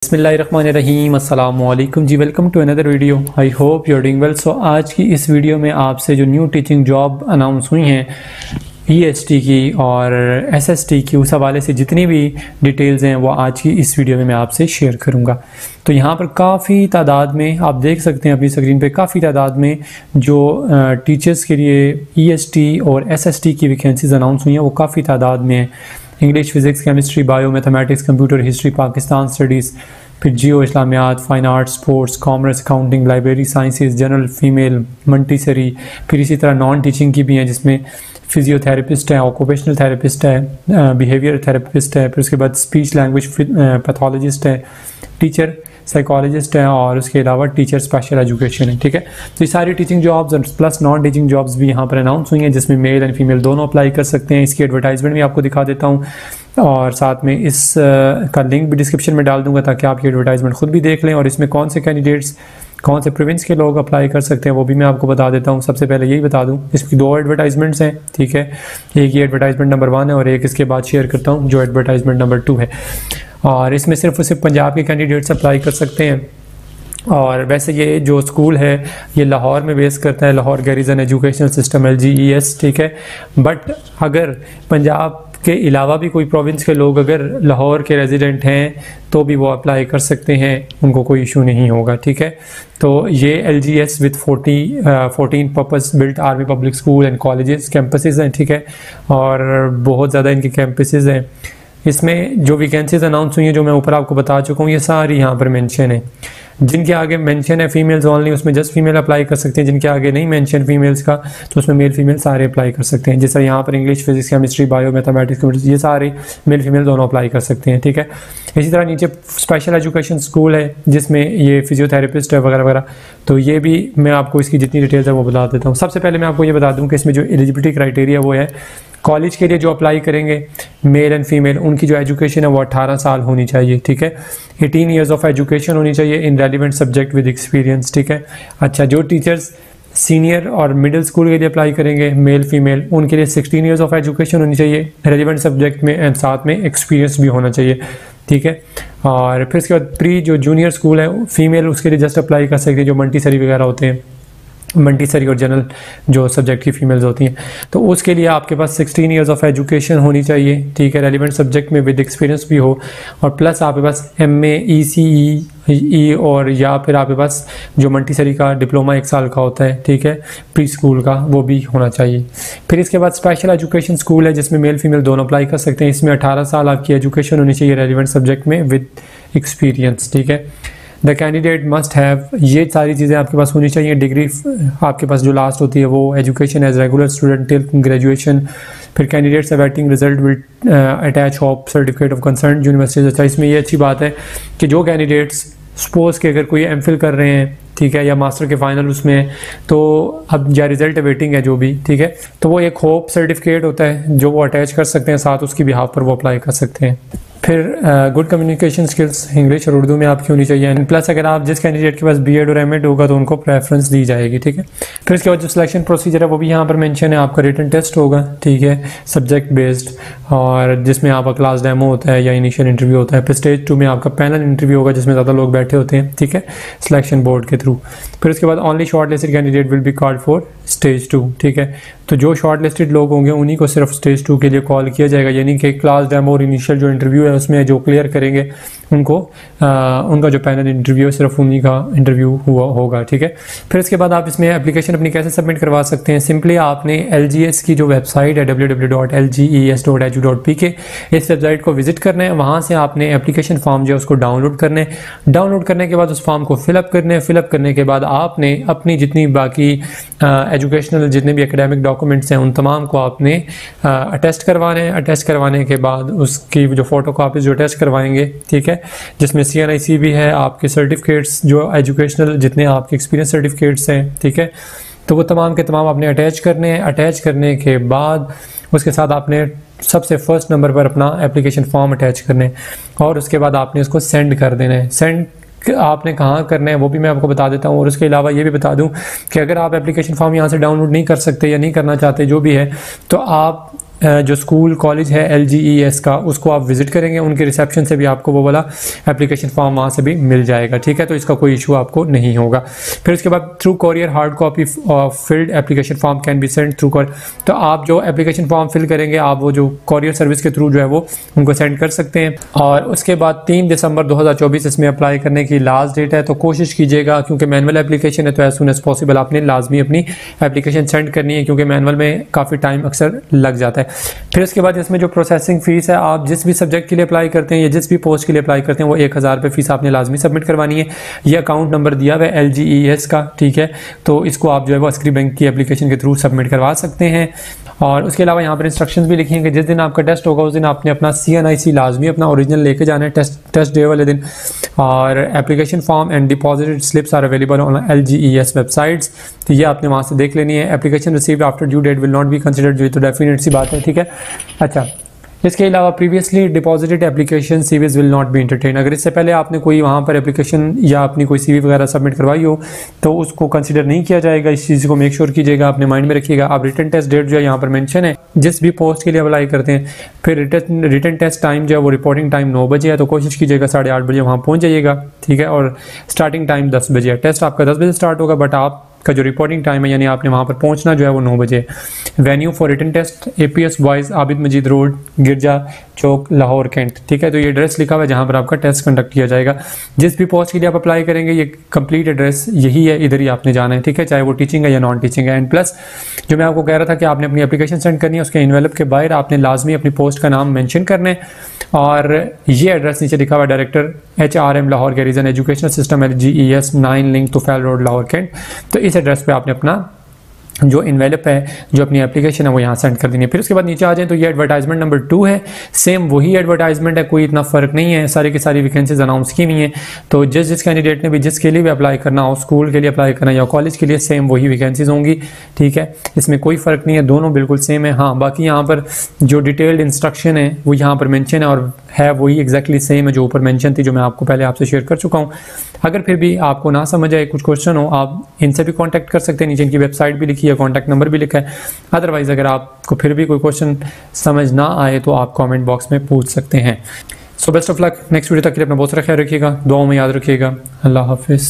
बिस्मिल्लाहिर्रहमानिर्रहीम अस्सलामुअलैकुम जी, welcome to another video. I hope you are doing well. So आज की इस वीडियो में आपसे जो न्यू टीचिंग जॉब अनाउंस हुई हैं EST की और SST की, उस हवाले से जितनी भी डिटेल्स हैं वो आज की इस वीडियो में मैं आपसे शेयर करूंगा। तो यहाँ पर काफ़ी तादाद में आप देख सकते हैं अपनी स्क्रीन पे, काफ़ी तादाद में जो टीचर्स के लिए EST और SST की वैकेंसीज अनाउंस हुई हैं वो काफ़ी तादाद में हैं। English, physics, chemistry, bio, mathematics, computer, history, Pakistan studies, फिर जियो, इस्लामियात, fine arts, sports, commerce, accounting, library sciences, general, female, montessori, फिर इसी तरह नॉन टीचिंग की भी हैं जिसमें फिजियोथेरेपिस्ट है, ऑक्यूपेशनल थेरेपिस्ट है, बिहेवियर थेरेपिस्ट है, फिर उसके बाद स्पीच लैंग्वेज पैथोलॉजिस्ट है, टीचर साइकोलॉजिस्ट है और उसके अलावा टीचर स्पेशल एजुकेशन है। ठीक है, तो ये सारी टीचिंग जॉब्स और प्लस नॉन टीचिंग जॉब्स भी यहाँ पर अनाउंस हुई हैं जिसमें मेल एंड फीमेल दोनों अप्लाई कर सकते हैं। इसकी एडवर्टाइजमेंट भी आपको दिखा देता हूँ और साथ में इस का लिंक भी डिस्क्रिप्शन में डाल दूंगा ताकि आप ये एडवर्टाइजमेंट खुद भी देख लें और इसमें कौन से कैंडिडेट्स, कौन से प्रोविंस के लोग अप्लाई कर सकते हैं वो भी मैं आपको बता देता हूँ। सबसे पहले यही बता दूँ, इसकी दो एडवर्टाइजमेंट्स हैं। ठीक है, एक ये एडवर्टाइजमेंट नंबर 1 है और एक इसके बाद शेयर करता हूँ जो एडवर्टाइजमेंट नंबर 2 है। और इसमें सिर्फ और सिर्फ पंजाब के कैंडिडेट्स अप्लाई कर सकते हैं। और वैसे ये जो स्कूल है ये लाहौर में बेस करता है, Lahore garrison educational system LGES। ठीक है, बट अगर पंजाब के अलावा भी कोई प्रोविंस के लोग अगर लाहौर के रेजिडेंट हैं तो भी वो अप्लाई कर सकते हैं, उनको कोई इशू नहीं होगा। ठीक है, तो ये LGES with 14 purpose built army public school and colleges campuses हैं। ठीक है, और बहुत ज़्यादा इनके कैंपसेस हैं। इसमें जो वैकेंसीज अनाउंस हुई हैं जो मैं ऊपर आपको बता चुका हूँ ये सारी यहाँ पर मेंशन है। जिनके आगे मेंशन है फीमेल्स ओनली उसमें जस्ट फीमेल अप्लाई कर सकते हैं, जिनके आगे नहीं मेंशन फीमेल्स का तो उसमें मेल फीमेल सारे अप्लाई कर सकते हैं। जैसे यहाँ पर English, physics, chemistry, bio, mathematics, computer, ये सारे मेल फीमेल दोनों अप्लाई कर सकते हैं। ठीक है, इसी तरह नीचे स्पेशल एजुकेशन स्कूल है जिसमें ये फिजियोथेरेपिस्ट है वगैरह वगैरह, तो ये भी मैं आपको इसकी जितनी डिटेल्स है वो बता देता हूँ। सबसे पहले मैं आपको ये बता दूँ कि इसमें जो एलिजिबिलिटी क्राइटेरिया वो है कॉलेज के लिए जो अप्लाई करेंगे मेल एंड फीमेल, उनकी जो एजुकेशन है वो 18 साल होनी चाहिए। ठीक है, 18 ईयर्स ऑफ एजुकेशन होनी चाहिए in relevant subject with experience. ठीक है, अच्छा, जो टीचर्स सीनियर और मिडिल स्कूल के लिए अप्लाई करेंगे मेल फीमेल, उनके लिए 16 ईयर्स ऑफ एजुकेशन होनी चाहिए रेलिवेंट सब्जेक्ट में एंड साथ में एक्सपीरियंस भी होना चाहिए। ठीक है, और फिर उसके बाद प्री जो जूनियर स्कूल है फीमेल उसके लिए जस्ट अप्लाई कर सकते हैं जो मंटीसरी वगैरह होते हैं, मंटीसरी और जनरल जो सब्जेक्ट की फीमेल्स होती हैं, तो उसके लिए आपके पास 16 ईयर्स ऑफ एजुकेशन होनी चाहिए। ठीक है, रेलिवेंट सब्जेक्ट में विद एक्सपीरियंस भी हो और प्लस आपके पास MA ECE और या फिर आपके पास जो मंटीसरी का डिप्लोमा 1 साल का होता है, ठीक है, प्री स्कूल का, वो भी होना चाहिए। फिर इसके बाद स्पेशल एजुकेशन स्कूल है जिसमें मेल फीमेल दोनों अप्लाई कर सकते हैं। इसमें 18 साल आपकी एजुकेशन होनी चाहिए रेलिवेंट सब्जेक्ट में विद एक्सपीरियंस। ठीक है, द कैंडिडेट मस्ट हैव, ये सारी चीज़ें आपके पास होनी चाहिए। डिग्री आपके पास जो लास्ट होती है वो education as regular student till graduation. फिर candidates awaiting result will attach hope certificate of concern universities. अच्छा, इसमें ये अच्छी बात है कि जो कैंडिडेट्स सपोज के अगर कोई MPhil कर रहे हैं, ठीक है, या मास्टर के फाइनल उसमें है, तो अब या रिजल्ट वेटिंग है जो भी, ठीक है, तो वो एक होप सर्टिफिकेट होता है जो वो अटैच कर सकते हैं साथ, उसकी बिहाफ पर वो अप्लाई कर सकते हैं। फिर गुड कम्युनिकेशन स्किल्स इंग्लिश और उर्दू में आपकी होनी चाहिए एंड प्लस अगर आप जिस कैंडिडेट के पास BEd और MAd होगा तो उनको प्रेफरेंस दी जाएगी। ठीक है, फिर इसके बाद जो सिलेक्शन प्रोसीजर है वो भी यहाँ पर मेंशन है। आपका रिटन टेस्ट होगा, ठीक है, सब्जेक्ट बेस्ड, और जिसमें आपका क्लास डेमो होता है या इनिशियल इंटरव्यू होता है। फिर स्टेज 2 में आपका पैनल इंटरव्यू होगा जिसमें ज़्यादा लोग बैठे होते हैं, ठीक है, सिलेक्शन बोर्ड के थ्रू। फिर उसके बाद only short listed candidate will be called for stage 2। ठीक है, तो जो शॉर्ट लिस्टेड लोग होंगे उन्हीं को सिर्फ स्टेज 2 के लिए कॉल किया जाएगा, यानी कि क्लास डेमो और इनिशियल जो इंटरव्यू है उसमें जो क्लियर करेंगे उनको उनका जो पैनल इंटरव्यू है सिर्फ उन्हीं का इंटरव्यू हुआ होगा। ठीक है, फिर इसके बाद आप इसमें एप्लीकेशन अपनी कैसे सबमिट करवा सकते हैं। सिंपली आपने LGS की जो वेबसाइट है www.lges.edu.pk, इस वेबसाइट को विजिट करना है। वहाँ से आपने एप्लीकेशन फॉर्म जो है उसको डाउनलोड करना है। डाउनलोड करने के बाद उस फॉर्म को फिलअप करना है। फिलअप करने के बाद आपने अपनी जितनी बाकी एजुकेशनल जितने भी एकेडमिक डॉक्यूमेंट्स हैं उन तमाम को आपने अटेस्ट करवाने हैं। अटेस्ट करवाने के बाद उसकी जो फोटो कापीज जो अटेस्ट करवाएंगे, ठीक है, जिसमें CNIC भी है, आपके सर्टिफिकेट्स जो एजुकेशनल जितने आपके एक्सपीरियंस सर्टिफिकेट्स हैं, ठीक है, तो वो तमाम के तमाम आपने अटैच करने हैं। अटैच करने के बाद उसके साथ आपने सबसे फर्स्ट नंबर पर अपना एप्लीकेशन फॉर्म अटैच करने हैं और उसके बाद आपने उसको सेंड कर देना है। सेंड आपने कहाँ करना है वो भी मैं आपको बता देता हूँ और उसके अलावा ये भी बता दूँ कि अगर आप एप्लीकेशन फॉर्म यहाँ से डाउनलोड नहीं कर सकते या नहीं करना चाहते जो भी है, तो आप जो स्कूल कॉलेज है LGES का, उसको आप विजिट करेंगे, उनके रिसेप्शन से भी आपको वो वाला एप्लीकेशन फॉर्म वहाँ से भी मिल जाएगा, ठीक है। तो इसका कोई इशू आपको नहीं होगा। फिर उसके बाद through courier hard copy field application form can be send through courier. तो आप जो एप्लीकेशन फॉर्म फिल करेंगे आप वो जो कोरियर सर्विस के थ्रू जो है वो उनको सेंड कर सकते हैं। और उसके बाद 3 दिसंबर 2024 इसमें अप्लाई करने की लास्ट डेट है। तो कोशिश कीजिएगा, क्योंकि मैनुअल एप्लीकेशन है तो एज सुन एज पॉसिबल आपने लाजमी अपनी एप्लीकेशन सेंड करनी है, क्योंकि मैनुअल में काफ़ी टाइम अक्सर लग जाता है। फिर उसके बाद इसमें जो प्रोसेसिंग फीस है, आप जिस भी सब्जेक्ट के लिए अप्लाई करते हैं या जिस भी पोस्ट के लिए अप्लाई करते हैं वो 1000 रुपये फीस आपने लाजमी सबमिट करवानी है। ये अकाउंट नंबर दिया हुआ है LGES का, ठीक है। तो इसको आप जो है वो अस्करी बैंक की एप्लीकेशन के थ्रू सबमिट करवा सकते हैं। और उसके अलावा यहाँ पर इंस्ट्रक्शंस भी लिखी हैं कि जिस दिन आपका टेस्ट होगा उस दिन आपने अपना CNIC लाजमी अपना ओरिजिनल लेके जाना है टेस्ट डे वाले दिन। और application form and deposited slips are available on LGES websites. तो ये आपने वहाँ से देख लेनी है। Application received after due date will not be considered, जो तो डेफिनेट सी बात है, ठीक है। अच्छा, इसके अलावा previously deposited application CVs will not be entertain. अगर इससे पहले आपने कोई वहाँ पर एप्लीकेशन या अपनी कोई CV वगैरह सबमिट करवाई हो तो उसको कंसीडर नहीं किया जाएगा। इस चीज़ को मेक श्योर कीजिएगा, अपने माइंड में रखिएगा। आप रिटन टेस्ट डेट जो है यहाँ पर मेंशन है जिस भी पोस्ट के लिए अप्लाई करते हैं। फिर रिटन टेस्ट टाइम जो है वो रिपोर्टिंग टाइम 9 बजे है, तो कोशिश कीजिएगा 8:30 बजे वहाँ पहुँच जाइएगा, ठीक है। और स्टार्टिंग टाइम 10 बजे है। टेस्ट आपका 10 बजे स्टार्ट होगा, बट आप का जो रिपोर्टिंग टाइम है यानी आपने वहाँ पर पहुँचना जो है वो 9 बजे। Venue for written test APS boys Abid Majeed road, Girja Chowk, Lahore, cantt, ठीक है। तो ये एड्रेस लिखा हुआ है जहाँ पर आपका टेस्ट कंडक्ट किया जाएगा। जिस भी पोस्ट के लिए आप अप्लाई करेंगे ये कंप्लीट एड्रेस यही है, इधर ही आपने जाना है, ठीक है, चाहे वो टीचिंग है या नॉन टीचिंग है। एंड प्लस जो मैं आपको कह रहा था कि आपने अपनी एप्लीकेशन सेंड करनी है, उसके एनवेलप के बाहर आपने लाजमी अपनी पोस्ट का नाम मेंशन करना है। और ये एड्रेस नीचे लिखा हुआ है डायरेक्टर HRM लाहौर के region educational system LGES 9 link Tufail road Lahore cantt. तो इस एड्रेस पे आपने अपना जो इन्वेलप है, जो अपनी एप्लीकेशन है वो यहाँ सेंड कर देनी है। फिर उसके बाद नीचे आ जाएं तो ये एडवर्टाइजमेंट नंबर 2 है। सेम वही एडवर्टाइजमेंट है, कोई इतना फ़र्क नहीं है, सारी की सारी वैकेंसीज अनाउंस की हुई हैं। तो जिस कैंडिडेट ने भी जिसके लिए भी अप्लाई करना हो, स्कूल के लिए अप्लाई करना या कॉलेज के लिए, सेम वही वैकेंसीज होंगी, ठीक है। इसमें कोई फ़र्क नहीं है, दोनों बिल्कुल सेम है। हाँ, बाकी यहाँ पर जो डिटेल्ड इंस्ट्रक्शन है वो यहाँ पर मैंशन है और है वही एग्जैक्टली सेम है जो ऊपर मेंशन थी, जो मैं आपको पहले आपसे शेयर कर चुका हूँ। अगर फिर भी आपको ना समझ आए, कुछ क्वेश्चन हो, आप इनसे भी कांटेक्ट कर सकते हैं। नीचे इनकी वेबसाइट भी लिखी है, कांटेक्ट नंबर भी लिखा है। अदरवाइज अगर आपको फिर भी कोई क्वेश्चन समझ ना आए तो आप कमेंट बॉक्स में पूछ सकते हैं। So best of luck. Next video तक के लिए अपना बहुत सारा ख्याल रखिएगा, दुआओं में याद रखिएगा। अल्लाह हाफिज़।